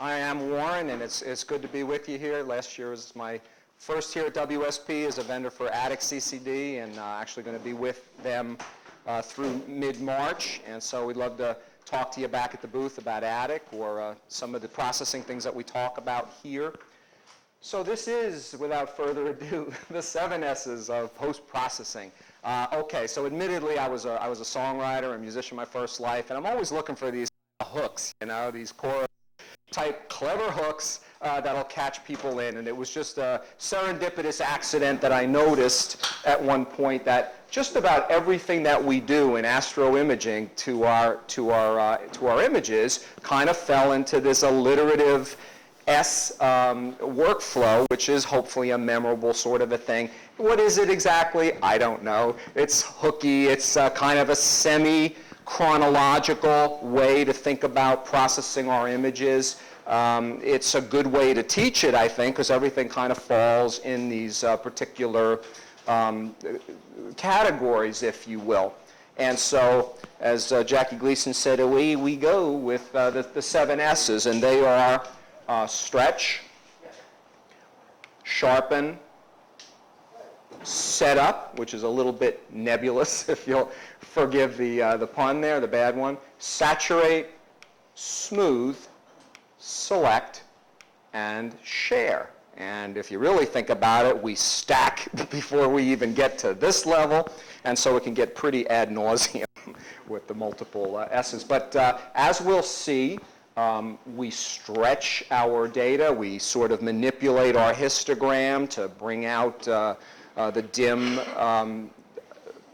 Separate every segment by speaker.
Speaker 1: I am Warren, and it's good to be with you here. Last year was my first here at WSP as a vendor for Attic CCD, and actually going to be with them through mid-March. And so we'd love to talk to you back at the booth about Attic or some of the processing things that we talk about here. So this is, without further ado, the 7 S's of post-processing. Okay, so admittedly, I was a songwriter, a musician my first life, and I'm always looking for these hooks, you know, these chorus type clever hooks that'll catch people in. And it was just a serendipitous accident that I noticed at one point that just about everything that we do in astroimaging to our images kind of fell into this alliterative S workflow, which is hopefully a memorable sort of a thing. What is it exactly? I don't know. It's hooky. It's kind of a semi-chronological way to think about processing our images. It's a good way to teach it, I think, because everything kind of falls in these particular categories, if you will. And so, as Jackie Gleason said, away we go with the 7 S's, and they are stretch, sharpen, set up, which is a little bit nebulous, if you'll forgive the pun there, the bad one, saturate, smooth, select, and share. And if you really think about it, we stack before we even get to this level, and so it can get pretty ad nauseum with the multiple S's. But as we'll see, we stretch our data. We sort of manipulate our histogram to bring out the dim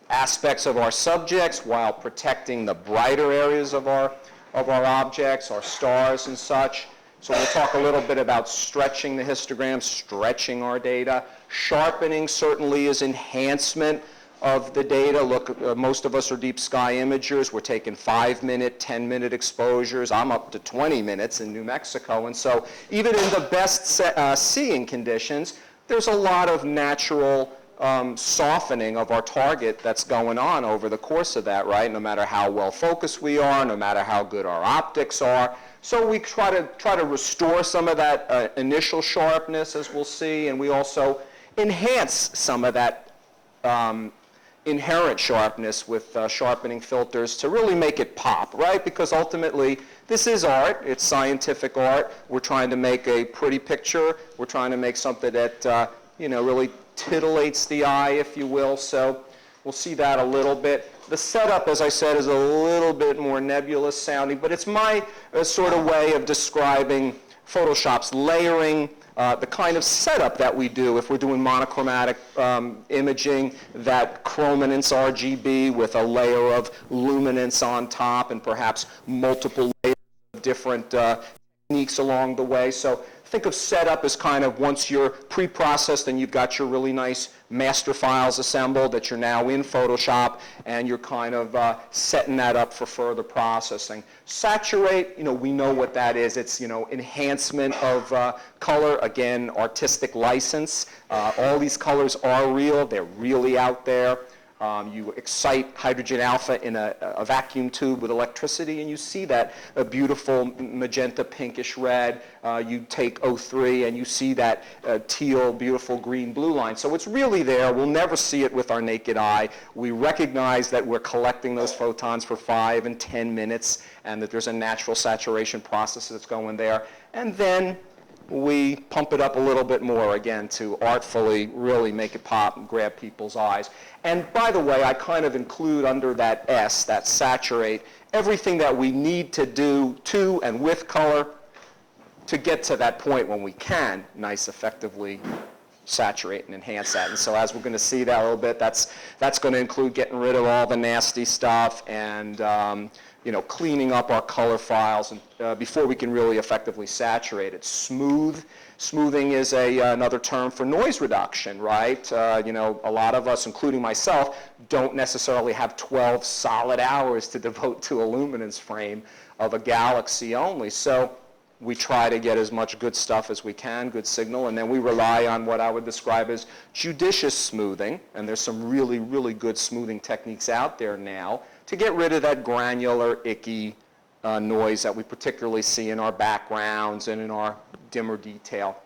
Speaker 1: aspects of our subjects while protecting the brighter areas of our objects, our stars and such. So we'll talk a little bit about stretching the histogram, stretching our data. Sharpening certainly is enhancement of the data. Look, most of us are deep sky imagers. We're taking 5-minute, 10-minute exposures. I'm up to 20 minutes in New Mexico. And so even in the best seeing conditions, there's a lot of natural softening of our target that's going on over the course of that, right? No matter how well focused we are, no matter how good our optics are. So we try to restore some of that initial sharpness, as we'll see, and we also enhance some of that inherent sharpness with sharpening filters to really make it pop, right? Because ultimately, this is art. It's scientific art. We're trying to make a pretty picture. We're trying to make something that really titillates the eye, if you will. So we'll see that a little bit. The setup, as I said, is a little bit more nebulous sounding, but it's my sort of way of describing Photoshop's layering, the kind of setup that we do if we're doing monochromatic imaging, that chrominance RGB with a layer of luminance on top and perhaps multiple layers of different techniques along the way. So think of setup as kind of once you're pre-processed and you've got your really nice master files assembled that you're now in Photoshop and you're kind of setting that up for further processing. Saturate, we know what that is. It's, enhancement of color. Again, artistic license. All these colors are real. They're really out there. You excite hydrogen alpha in a vacuum tube with electricity, and you see that a beautiful magenta pinkish red. You take O3, and you see that teal, beautiful green-blue line. So it's really there. We'll never see it with our naked eye. We recognize that we're collecting those photons for 5 and 10 minutes, and that there's a natural saturation process that's going there. And then we pump it up a little bit more, again, to artfully really make it pop and grab people's eyes. And by the way, I kind of include under that S, that saturate, everything that we need to do to and with color to get to that point when we can nice effectively saturate and enhance that. And so as we're going to see that a little bit, that's going to include getting rid of all the nasty stuff and cleaning up our color files and, before we can really effectively saturate it. Smoothing is another term for noise reduction, right? A lot of us, including myself, don't necessarily have 12 solid hours to devote to a luminance frame of a galaxy only. So we try to get as much good stuff as we can, good signal, and then we rely on what I would describe as judicious smoothing, and there's some really, really good smoothing techniques out there now to get rid of that granular, icky noise that we particularly see in our backgrounds and in our dimmer detail.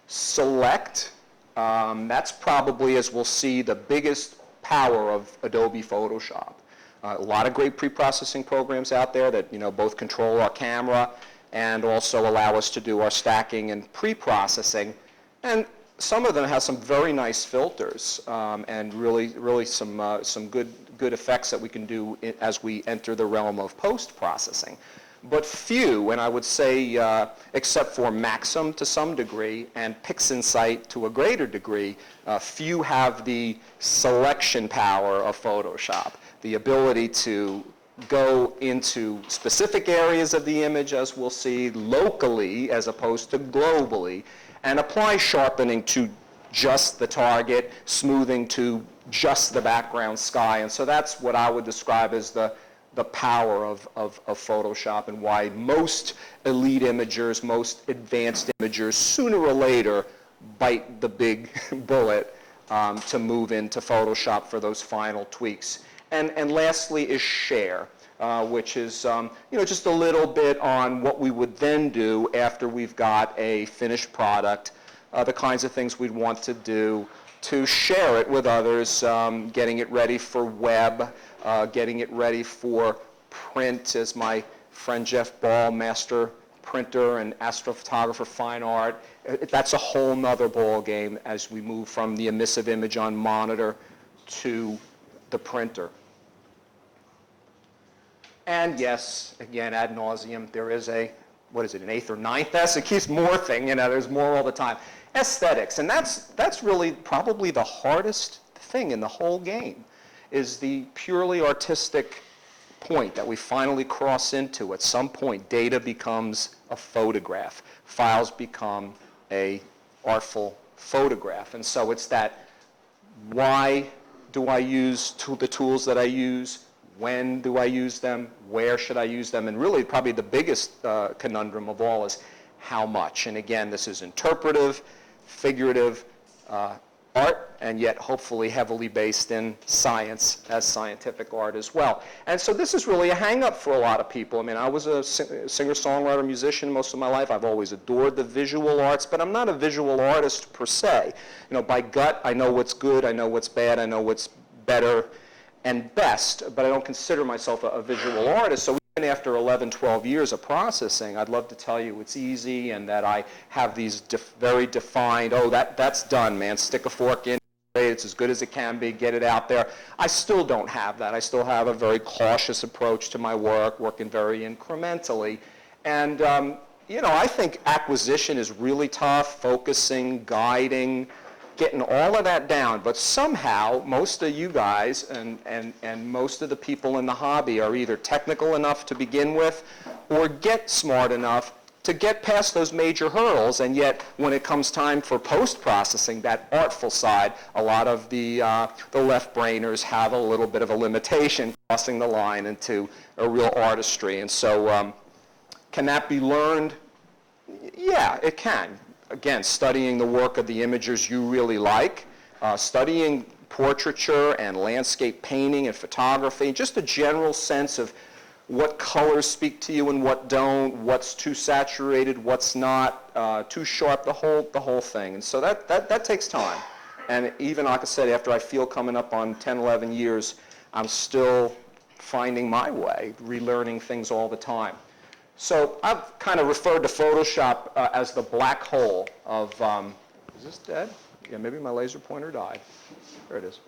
Speaker 1: Select, that's probably, as we'll see, the biggest power of Adobe Photoshop. A lot of great pre-processing programs out there that both control our camera and also allow us to do our stacking and pre-processing. And some of them have some very nice filters and really some good effects that we can do as we enter the realm of post-processing. But few, and I would say except for Maxim to some degree and PixInsight to a greater degree, few have the selection power of Photoshop, the ability to go into specific areas of the image, as we'll see, locally as opposed to globally, and apply sharpening to just the target, smoothing to just the background sky. And so that's what I would describe as the power of Photoshop, and why most elite imagers, most advanced imagers, sooner or later bite the big bullet to move into Photoshop for those final tweaks. And lastly is share, which is just a little bit on what we would then do after we've got a finished product, the kinds of things we'd want to do to share it with others, getting it ready for web, getting it ready for print, as my friend Jeff Ball, master printer and astrophotographer, fine art. That's a whole nother ball game as we move from the emissive image on monitor to the printer. And yes, again, ad nauseum, there is an eighth or ninth S? It keeps morphing, there's more all the time. Aesthetics, and that's really probably the hardest thing in the whole game, is the purely artistic point that we finally cross into. At some point, data becomes a photograph. Files become a artful photograph. And so it's that, why do I use the tools that I use? When do I use them? Where should I use them? And really, probably the biggest conundrum of all is how much. And again, this is interpretive, figurative art, and yet hopefully heavily based in science as scientific art as well. And so this is really a hang-up for a lot of people. I mean, I was a singer-songwriter, musician most of my life. I've always adored the visual arts, but I'm not a visual artist per se. By gut, I know what's good, I know what's bad, I know what's better and best, but I don't consider myself a visual artist. So even after 11, 12 years of processing, I'd love to tell you it's easy and that I have these very defined, that's done, man, stick a fork in, it's as good as it can be, get it out there. I still don't have that. I still have a very cautious approach to my work, working very incrementally. And, I think acquisition is really tough, focusing, guiding, getting all of that down, but somehow most of you guys and most of the people in the hobby are either technical enough to begin with or get smart enough to get past those major hurdles, and yet when it comes time for post-processing, that artful side, a lot of the left-brainers have a little bit of a limitation crossing the line into a real artistry. And so can that be learned? Yeah, it can. Again, studying the work of the imagers you really like, studying portraiture and landscape painting and photography, just a general sense of what colors speak to you and what don't, what's too saturated, what's not, too sharp, the whole thing. And so that takes time. And even, like I said, after I feel coming up on 10, 11 years, I'm still finding my way, relearning things all the time. So I've kind of referred to Photoshop as the black hole of, is this dead? Yeah, maybe my laser pointer died. There it is.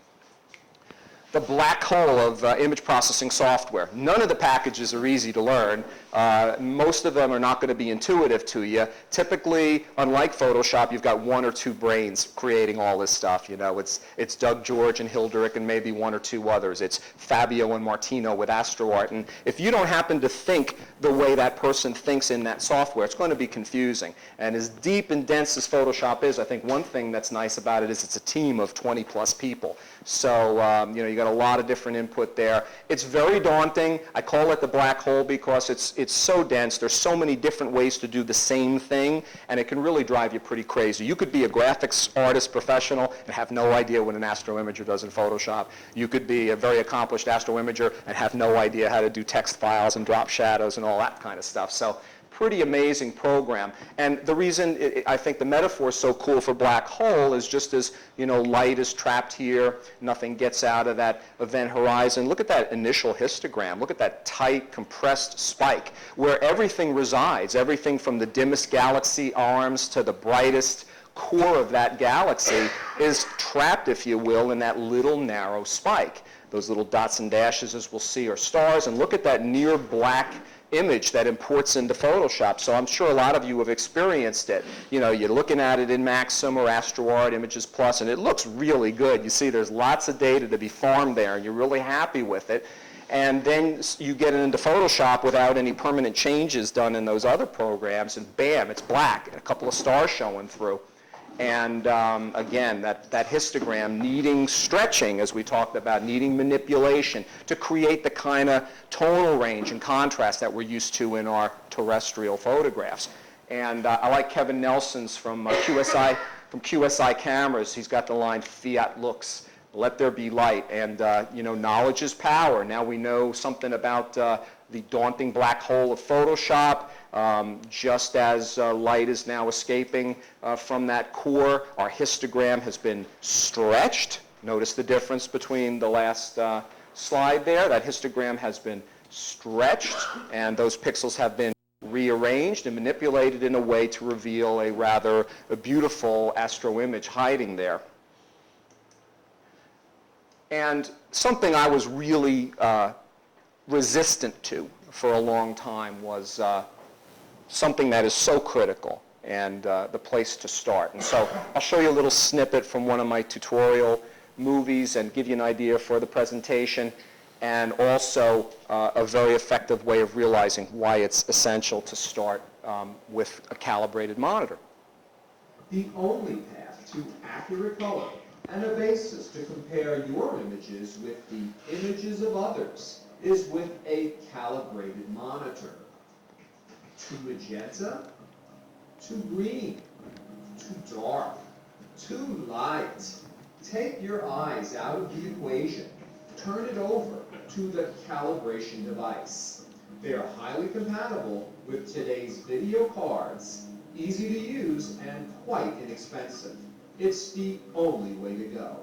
Speaker 1: The black hole of image processing software. None of the packages are easy to learn. Most of them are not going to be intuitive to you. Typically, unlike Photoshop, you've got one or two brains creating all this stuff. It's Doug George and Hilderic and maybe one or two others. It's Fabio and Martino with AstroArt. And if you don't happen to think the way that person thinks in that software, it's going to be confusing. And as deep and dense as Photoshop is, I think one thing that's nice about it is it's a team of 20 plus people. So, you got got a lot of different input there. It's very daunting. I call it the black hole because it's so dense. There's so many different ways to do the same thing, and it can really drive you pretty crazy. You could be a graphics artist professional and have no idea what an astroimager does in Photoshop. You could be a very accomplished astroimager and have no idea how to do text files and drop shadows and all that kind of stuff. So pretty amazing program. And the reason I think the metaphor is so cool for black hole is just as, you know, light is trapped here, nothing gets out of that event horizon. Look at that initial histogram. Look at that tight, compressed spike where everything resides, everything from the dimmest galaxy arms to the brightest core of that galaxy is trapped, if you will, in that little narrow spike. Those little dots and dashes, as we'll see, are stars. And look at that near black image that imports into Photoshop. So I'm sure a lot of you have experienced it. You know, you're looking at it in Maxim or AstroArt, Images Plus, and it looks really good. You see there's lots of data to be farmed there, and you're really happy with it. And then you get it into Photoshop without any permanent changes done in those other programs, and bam, it's black, and a couple of stars showing through. And again, that histogram needing stretching, as we talked about, needing manipulation to create the kind of tonal range and contrast that we're used to in our terrestrial photographs. And I like Kevin Nelson's from QSI Cameras. He's got the line, "Fiat lux, let there be light." And you know, knowledge is power. Now we know something about the daunting black hole of Photoshop. Just as light is now escaping from that core, our histogram has been stretched. Notice the difference between the last slide there. That histogram has been stretched, and those pixels have been rearranged and manipulated in a way to reveal a rather beautiful astro image hiding there. And something I was really resistant to for a long time was something that is so critical and the place to start. And so I'll show you a little snippet from one of my tutorial movies and give you an idea for the presentation, and also a very effective way of realizing why it's essential to start with a calibrated monitor.
Speaker 2: The only path to accurate color and a basis to compare your images with the images of others is with a calibrated monitor. Too magenta, too green, too dark, too light. Take your eyes out of the equation. Turn it over to the calibration device. They are highly compatible with today's video cards, easy to use and quite inexpensive. It's the only way to go.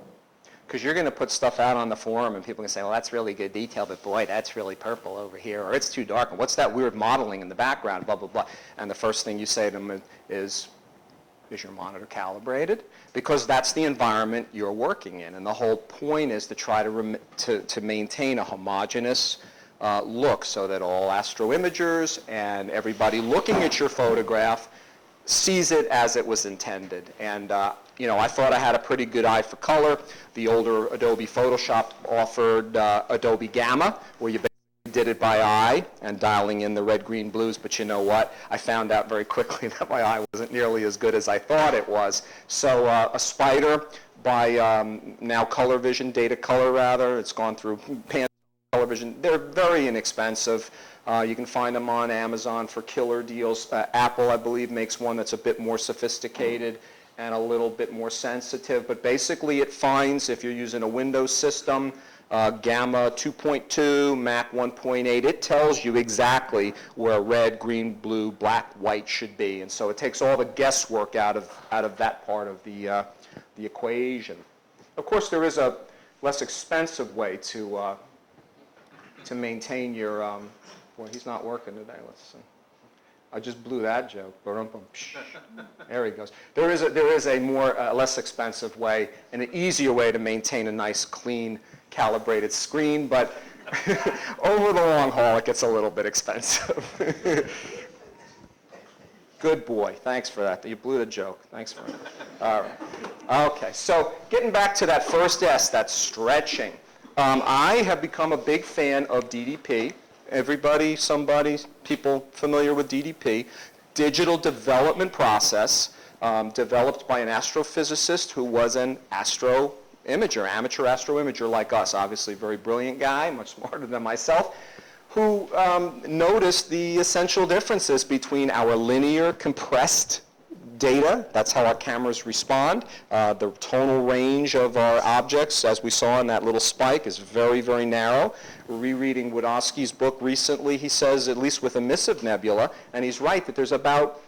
Speaker 1: Because you're going to put stuff out on the forum and people can say, well, that's really good detail, but boy, that's really purple over here, or it's too dark, and what's that weird modeling in the background, blah, blah, blah. And the first thing you say to them is your monitor calibrated? Because that's the environment you're working in. And the whole point is to try to maintain a homogeneous look so that all astroimagers and everybody looking at your photograph sees it as it was intended. And you know, I thought I had a pretty good eye for color. The older Adobe Photoshop offered Adobe Gamma, where you basically did it by eye and dialing in the red, green, blues. But you know what? I found out very quickly that my eye wasn't nearly as good as I thought it was. So a Spider by now Color Vision, Data Color rather. It's gone through Pan Television. They're very inexpensive. You can find them on Amazon for killer deals. Apple, I believe, makes one that's a bit more sophisticated and a little bit more sensitive. But basically it finds, if you're using a Windows system, Gamma 2.2, Mac 1.8, it tells you exactly where red, green, blue, black, white should be. And so it takes all the guesswork out of that part of the equation. Of course, there is a less expensive way to maintain your, boy, he's not working today, let's see. I just blew that joke. There he goes. There is a more less expensive way and an easier way to maintain a nice, clean, calibrated screen, but over the long haul, it gets a little bit expensive. Good boy. Thanks for that. You blew the joke. Thanks for that. All right. Okay. So getting back to that first S, that's stretching. I have become a big fan of DDP. Everybody, somebody, people familiar with DDP, digital development process developed by an astrophysicist who was an imager, amateur astro imager like us, obviously a very brilliant guy, much smarter than myself, who noticed the essential differences between our linear compressed data, that's how our cameras respond. The tonal range of our objects, as we saw in that little spike, is very, very narrow. Rereading Wodowski's book recently, he says, at least with emissive nebula, and he's right, that there's about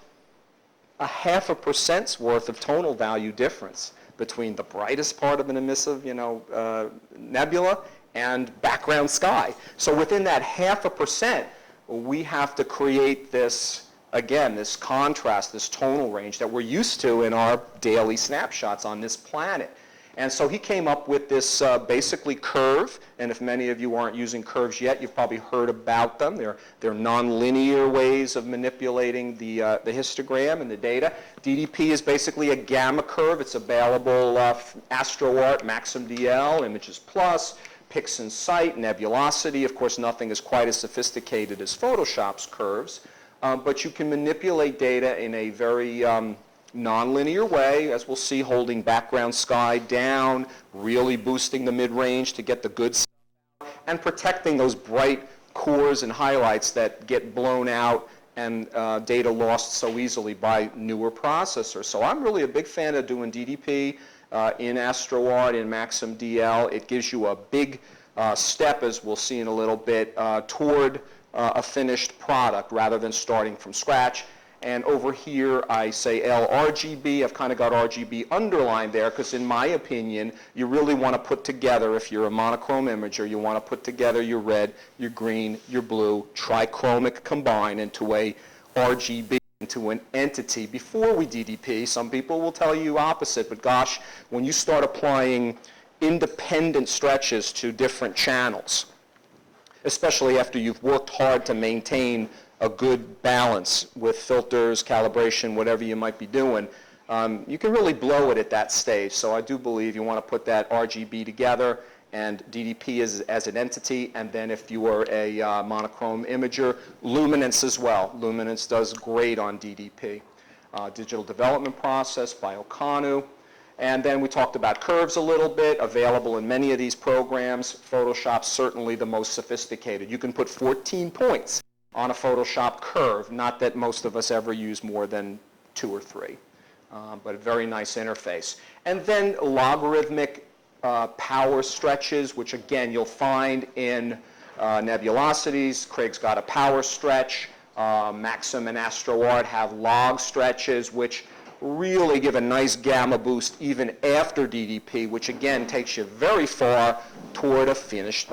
Speaker 1: a 0.5% worth of tonal value difference between the brightest part of an emissive, nebula and background sky. So within that 0.5%, we have to create this, again, this contrast, this tonal range that we're used to in our daily snapshots on this planet. And so he came up with this basically curve, and if many of you aren't using curves yet, you've probably heard about them. They're nonlinear ways of manipulating the histogram and the data. DDP is basically a gamma curve. It's available AstroArt, Maxim DL, Images Plus, PixInsight, Nebulosity. Of course, nothing is quite as sophisticated as Photoshop's curves, but you can manipulate data in a very nonlinear way, as we'll see, holding background sky down, really boosting the mid-range to get the good stuff out, and protecting those bright cores and highlights that get blown out and data lost so easily by newer processors. So I'm really a big fan of doing DDP in AstroArt, in Maxim DL. It gives you a big step, as we'll see in a little bit, toward a finished product rather than starting from scratch. And over here, I say LRGB. I've kind of got RGB underlined there because, in my opinion, you really want to put together, if you're a monochrome imager, you want to put together your red, your green, your blue, trichromic combine into a RGB, into an entity before we DDP. Some people will tell you opposite, but gosh, when you start applying independent stretches to different channels, especially after you've worked hard to maintain a good balance with filters, calibration, whatever you might be doing, you can really blow it at that stage. So I do believe you want to put that RGB together and DDP as an entity, and then if you are a monochrome imager, luminance as well. Luminance does great on DDP. Digital development process by Okanu. And then we talked about curves a little bit, available in many of these programs. Photoshop's certainly the most sophisticated. You can put 14 points on a Photoshop curve, not that most of us ever use more than 2 or 3, but a very nice interface. And then logarithmic power stretches, which again you'll find in nebulosities. Craig's got a power stretch. Maxim and AstroArt have log stretches, which really give a nice gamma boost even after DDP, which again takes you very far toward a finished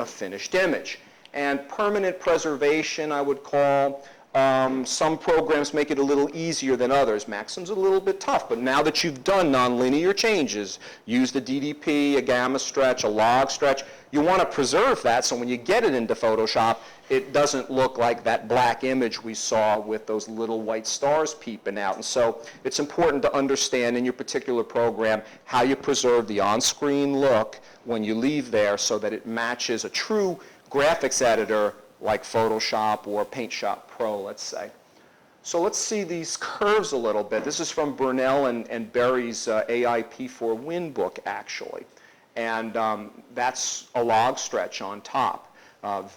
Speaker 1: image. And permanent preservation, I would call. Some programs make it a little easier than others. Maxim's a little bit tough, but now that you've done nonlinear changes, use the DDP, a gamma stretch, a log stretch, you want to preserve that so when you get it into Photoshop, it doesn't look like that black image we saw with those little white stars peeping out. And so it's important to understand in your particular program how you preserve the on-screen look when you leave there so that it matches a true graphics editor like Photoshop or PaintShop Pro, let's say. So let's see these curves a little bit. This is from Burnell and Berry's AIP4 Win book, actually. And that's a log stretch on top.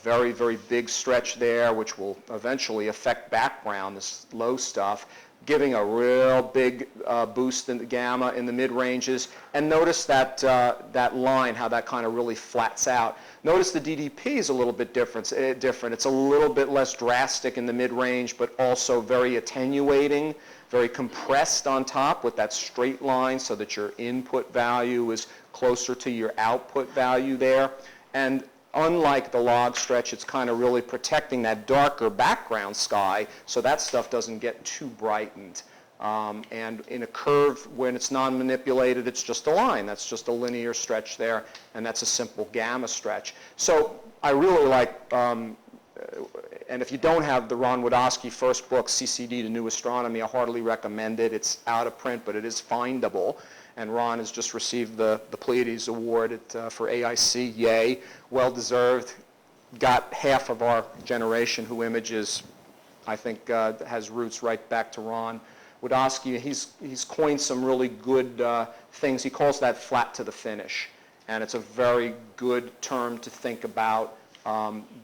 Speaker 1: Very, very big stretch there, which will eventually affect background, this low stuff, giving a real big boost in the gamma in the mid-ranges. And notice that, that line, how that kind of really flats out. Notice the DDP is a little bit different. It's a little bit less drastic in the mid-range, but also very attenuating, very compressed on top with that straight line so that your input value is closer to your output value there. And unlike the log stretch, it's kind of really protecting that darker background sky so that stuff doesn't get too brightened. And in a curve, when it's non-manipulated, it's just a line. That's just a linear stretch there, and that's a simple gamma stretch. So I really like, and if you don't have the Ron Wodowski first book, CCD to New Astronomy, I heartily recommend it. It's out of print, but it is findable. And Ron has just received the Pleiades Award for AIC. Yay, well-deserved. Got half of our generation who images, I think, has roots right back to Ron Wodowski. He's coined some really good things. He calls that flat to the finish. and it's a very good term to think about.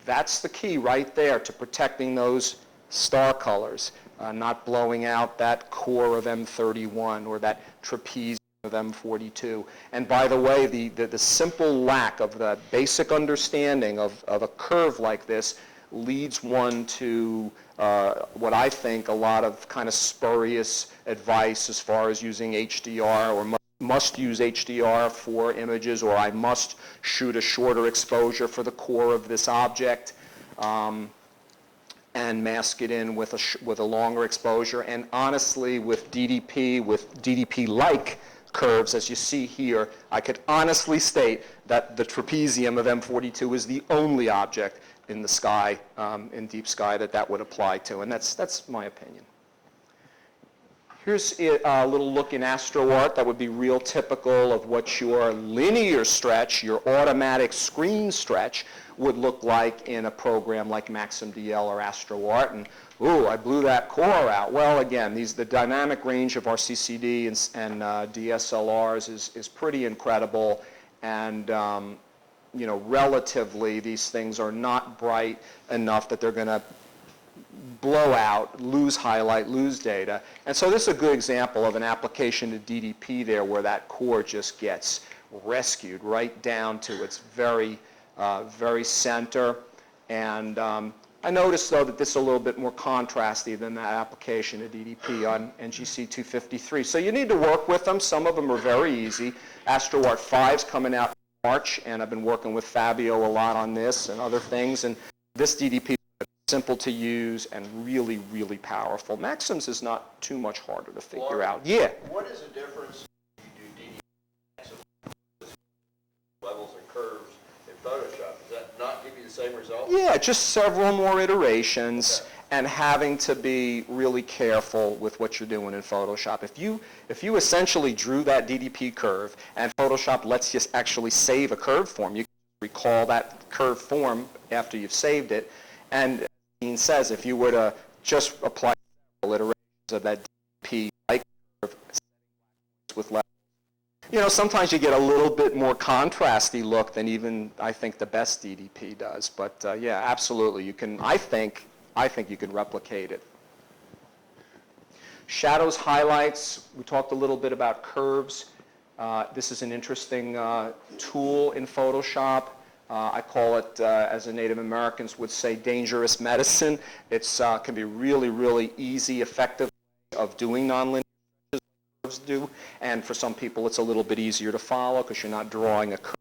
Speaker 1: That's the key right there to protecting those star colors, not blowing out that core of M31 or that trapezium of M42. And by the way, the simple lack of the basic understanding of a curve like this leads one to what I think a lot of kind of spurious advice as far as using HDR or must use HDR for images, or I must shoot a shorter exposure for the core of this object and mask it in with a longer exposure. And honestly, with DDP-like curves, as you see here, I could honestly state that the trapezium of M42 is the only object in the sky, in deep sky, that would apply to, and that's my opinion. Here's a little look in AstroArt that would be real typical of what your linear stretch, your automatic screen stretch, would look like in a program like MaximDL or AstroArt. And ooh, I blew that core out. Well, again, the dynamic range of our CCD and DSLRs is pretty incredible, and you know, relatively, these things are not bright enough that they're going to blow out, lose highlight, lose data. And so this is a good example of an application to DDP there where that core just gets rescued right down to its very, very center. And I noticed, though, that this is a little bit more contrasty than that application to DDP on NGC 253. So you need to work with them. Some of them are very easy. AstroArt 5's coming out in March, and I've been working with Fabio a lot on this and other things. And this DDP is simple to use and really, really powerful. Maxim's is not too much harder to figure out. Yeah.
Speaker 3: What is the difference if you do DDP levels and curves in Photoshop? Does that not give you the same result?
Speaker 1: Yeah, just several more iterations. Okay. And having to be really careful with what you're doing in Photoshop. If you essentially drew that DDP curve and Photoshop lets you actually save a curve form, you can recall that curve form after you've saved it. And as Dean says, if you were to just apply iterations of that DDP like curve with levels, you know, sometimes you get a little bit more contrasty look than even I think the best DDP does. But yeah, absolutely, you can. I think you can replicate it. Shadows, highlights, we talked a little bit about curves. This is an interesting tool in Photoshop. I call it, as the Native Americans would say, dangerous medicine. It can be really, really easy, effective of doing nonlinear curves do. And for some people, it's a little bit easier to follow because you're not drawing a curve.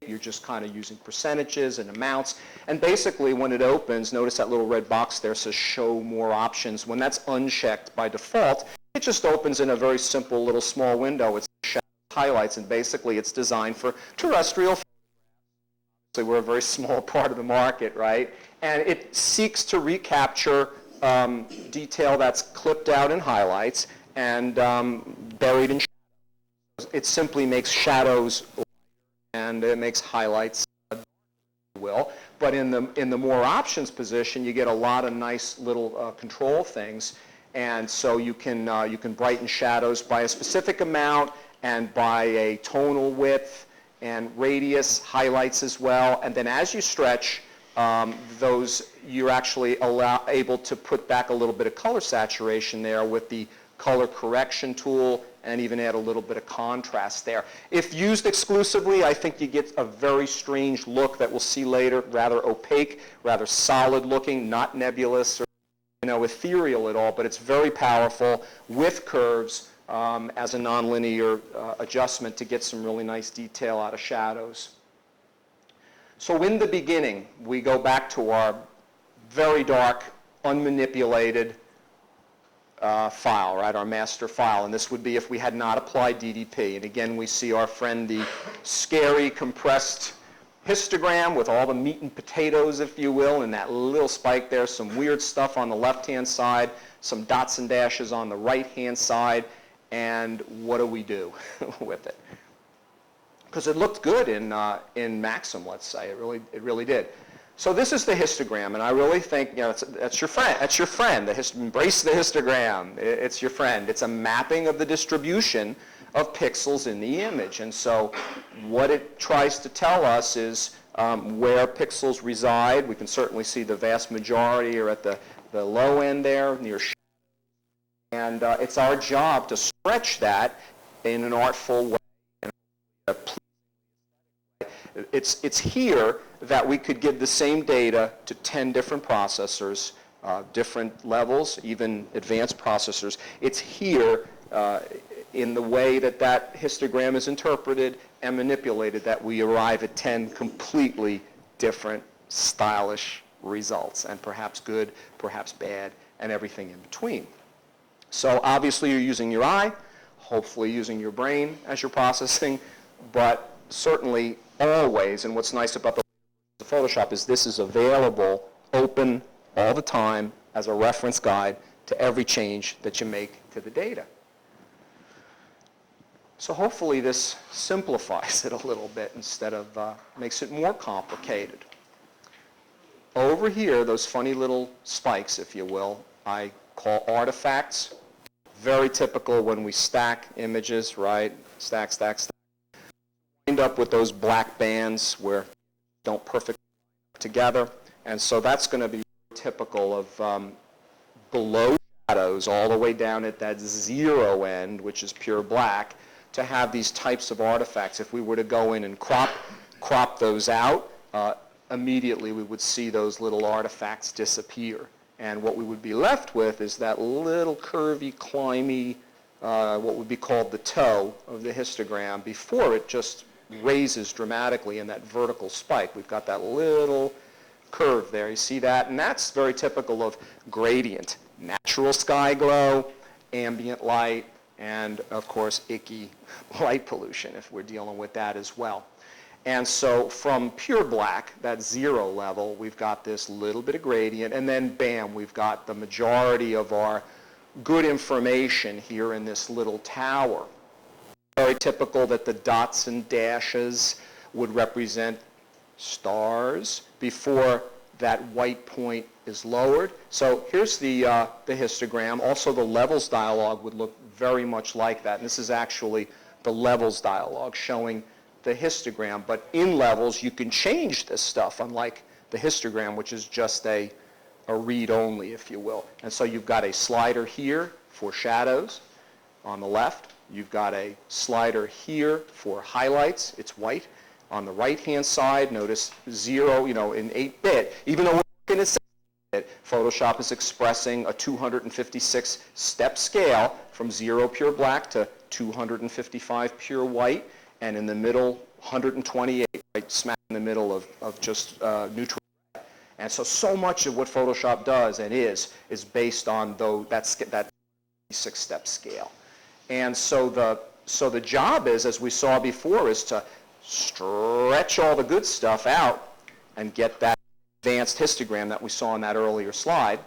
Speaker 1: You're just kind of using percentages and amounts. And basically, when it opens, notice that little red box there says show more options. When that's unchecked by default, it just opens in a very simple little small window. It's shadows, highlights, and basically it's designed for terrestrial. So we're a very small part of the market, right? And it seeks to recapture detail that's clipped out in highlights and buried in shadows. It simply makes shadows and it makes highlights, will. But in the more options position, you get a lot of nice little control things, and so you can brighten shadows by a specific amount and by a tonal width and radius, highlights as well. And then as you stretch those, you're actually able to put back a little bit of color saturation there with the color correction tool, and even add a little bit of contrast there. If used exclusively, I think you get a very strange look that we'll see later, rather opaque, rather solid looking, not nebulous or ethereal at all, but it's very powerful with curves as a nonlinear adjustment to get some really nice detail out of shadows. So in the beginning, we go back to our very dark, unmanipulated file, right, our master file, and this would be if we had not applied DDP. And again, we see our friend the scary compressed histogram with all the meat and potatoes, if you will, and that little spike there, some weird stuff on the left-hand side, some dots and dashes on the right-hand side, and what do we do with it? Because it looked good in Maxim, let's say, it really did. So this is the histogram, and I really think that's your friend. That's your friend. Embrace the histogram. It's your friend. It's a mapping of the distribution of pixels in the image. And so what it tries to tell us is where pixels reside. We can certainly see the vast majority are at the low end there, near shadow. And it's our job to stretch that in an artful way. It's here that we could give the same data to 10 different processors, different levels, even advanced processors. It's here in the way that that histogram is interpreted and manipulated that we arrive at 10 completely different stylish results, and perhaps good, perhaps bad, and everything in between. So obviously you're using your eye, hopefully using your brain as you're processing, but certainly always, and what's nice about the Photoshop is this is available, open all the time as a reference guide to every change that you make to the data. So hopefully this simplifies it a little bit instead of makes it more complicated. Over here, those funny little spikes, if you will, I call artifacts. Very typical when we stack images, right? Stack, stack, stack. End up with those black bands where don't perfectly together. And so that's going to be typical of below shadows all the way down at that zero end, which is pure black, to have these types of artifacts. If we were to go in and crop those out, immediately we would see those little artifacts disappear. And what we would be left with is that little curvy, climby, what would be called the toe of the histogram before it just raises dramatically in that vertical spike. We've got that little curve there. You see that? And that's very typical of gradient. Natural sky glow, ambient light, and of course icky light pollution if we're dealing with that as well. And so from pure black, that zero level, we've got this little bit of gradient, and then bam, we've got the majority of our good information here in this little tower. Very typical that the dots and dashes would represent stars before that white point is lowered. So here's the histogram. Also the levels dialog would look very much like that. And this is actually the levels dialog showing the histogram. But in levels, you can change this stuff, unlike the histogram, which is just a read-only, if you will. And so you've got a slider here for shadows on the left. You've got a slider here for highlights. It's white. On the right-hand side, notice 0, in 8-bit. Even though we're working at 6-bit, Photoshop is expressing a 256-step scale from 0 pure black to 255 pure white, and in the middle, 128, right smack in the middle of just neutral. And so much of what Photoshop does and is based on that 6-step scale. And so the job is, as we saw before, is to stretch all the good stuff out and get that advanced histogram that we saw in that earlier slide,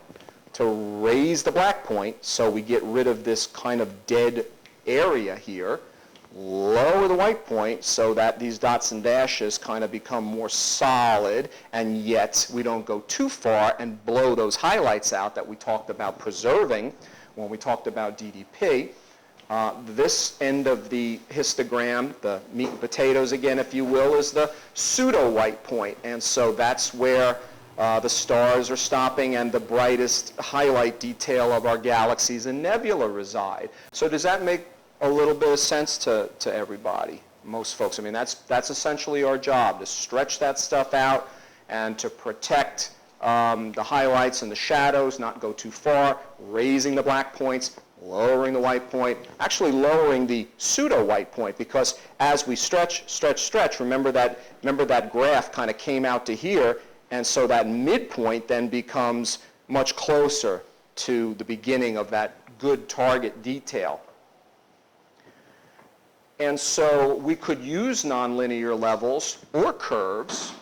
Speaker 1: to raise the black point so we get rid of this kind of dead area here, lower the white point so that these dots and dashes kind of become more solid, and yet we don't go too far and blow those highlights out that we talked about preserving when we talked about DDP. This end of the histogram, the meat and potatoes again, if you will, is the pseudo white point. And so that's where the stars are stopping and the brightest highlight detail of our galaxies and nebula reside. So does that make a little bit of sense to everybody, most folks? I mean, that's essentially our job, to stretch that stuff out and to protect the highlights and the shadows, not go too far, raising the black points, lowering the white point, actually lowering the pseudo white point, because as we stretch, remember that graph kind of came out to here, and so that midpoint then becomes much closer to the beginning of that good target detail. And so we could use nonlinear levels or curves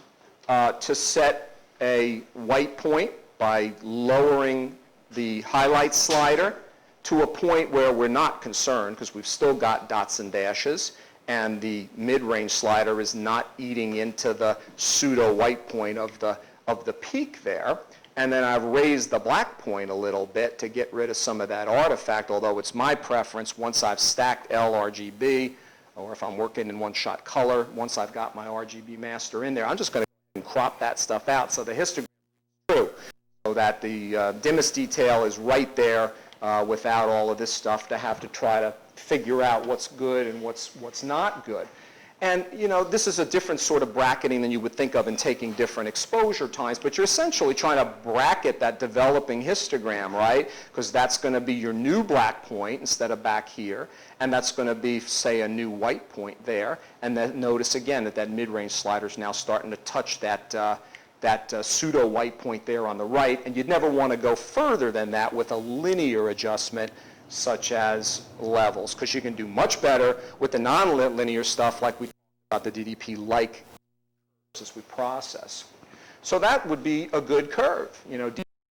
Speaker 1: to set a white point by lowering the highlight slider to a point where we're not concerned because we've still got dots and dashes, and the mid-range slider is not eating into the pseudo white point of the peak there. And then I've raised the black point a little bit to get rid of some of that artifact, although it's my preference once I've stacked LRGB, or if I'm working in one-shot color, once I've got my RGB master in there, I'm just going to crop that stuff out so the histogram is true, so that the dimmest detail is right there without all of this stuff to have to try to figure out what's good and what's not good. And, you know, this is a different sort of bracketing than you would think of in taking different exposure times, but you're essentially trying to bracket that developing histogram, right? Because that's going to be your new black point instead of back here, and that's going to be, say, a new white point there. And then notice again that that mid-range slider is now starting to touch that pseudo white point there on the right, and you'd never want to go further than that with a linear adjustment such as levels, because you can do much better with the non-linear stuff like we talked about the DDP-like as we process. So that would be a good curve. You know,